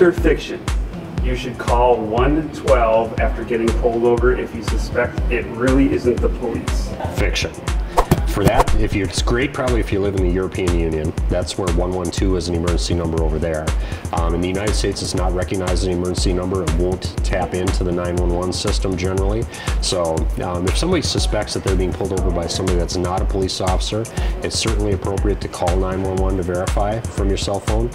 Fact or fiction? You should call 112 after getting pulled over if you suspect it really isn't the police. Fiction. For that, it's great probably if you live in the European Union. That's where 112 is an emergency number over there. In the United States, it's not recognized as an emergency number. It won't tap into the 911 system generally. So if somebody suspects that they're being pulled over by somebody that's not a police officer, it's certainly appropriate to call 911 to verify from your cell phone.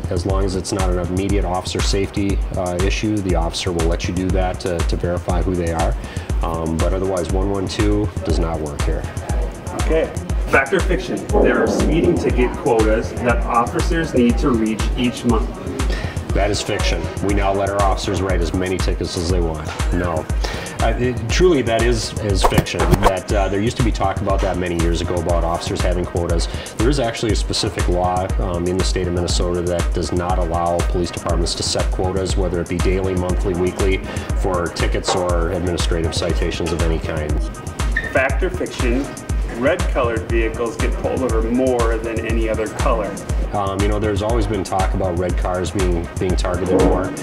As long as it's not an immediate officer safety issue, the officer will let you do that to verify who they are. But otherwise, 112 does not work here. Okay. Fact or fiction? There are speeding ticket quotas that officers need to reach each month. That is fiction. We now let our officers write as many tickets as they want. No. Truly, that is fiction. That there used to be talk about that many years ago about officers having quotas. There is actually a specific law in the state of Minnesota that does not allow police departments to set quotas, whether it be daily, monthly, weekly, for tickets or administrative citations of any kind. Fact or fiction? Red-colored vehicles get pulled over more than any other color. There's always been talk about red cars being targeted more.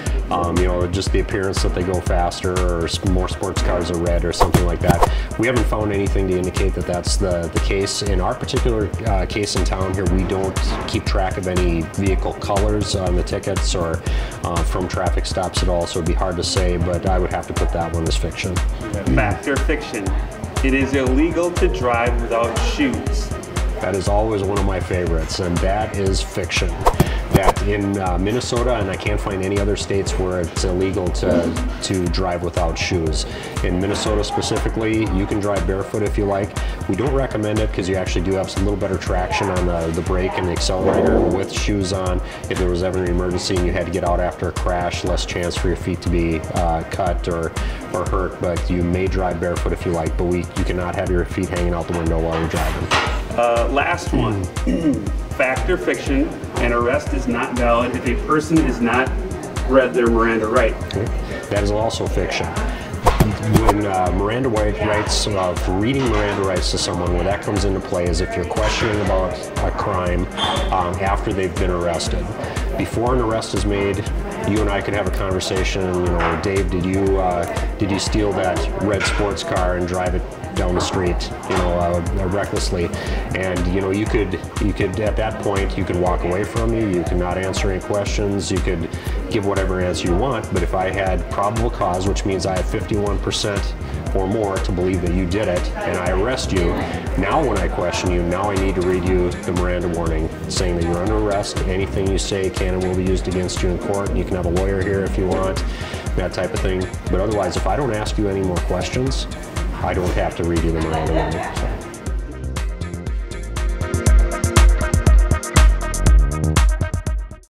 Just the appearance that they go faster, or more sports cars are red or something like that. We haven't found anything to indicate that that's the case. In our particular case in town here, we don't keep track of any vehicle colors on the tickets or from traffic stops at all, so it'd be hard to say, but I would have to put that one as fiction. Fact or fiction? It is illegal to drive without shoes. That is always one of my favorites, and that is fiction. That in Minnesota, and I can't find any other states where it's illegal to drive without shoes. In Minnesota specifically, you can drive barefoot if you like. We don't recommend it because you actually do have some little better traction on the brake and the accelerator with shoes on. If there was ever an emergency and you had to get out after a crash, less chance for your feet to be cut or hurt, but you may drive barefoot if you like, but you cannot have your feet hanging out the window while you're driving. Last one. Fact or fiction? An arrest is not valid if a person is not read their Miranda right. Okay. That is also fiction. When Miranda rights, reading Miranda rights to someone, where that comes into play is if you're questioning about a crime after they've been arrested. Before an arrest is made, you and I could have a conversation. Dave, did you steal that red sports car and drive it down the street, recklessly? And you could at that point you could walk away from me. You could not answer any questions. You could give whatever answer you want. But if I had probable cause, which means I have 51% or more to believe that you did it, and I arrest you, now when I question you, now I need to read you the Miranda warning saying that you're under arrest. Anything you say can and will be used against you in court. You can have a lawyer here if you want, that type of thing. But otherwise, if I don't ask you any more questions, I don't have to read you the Miranda warning.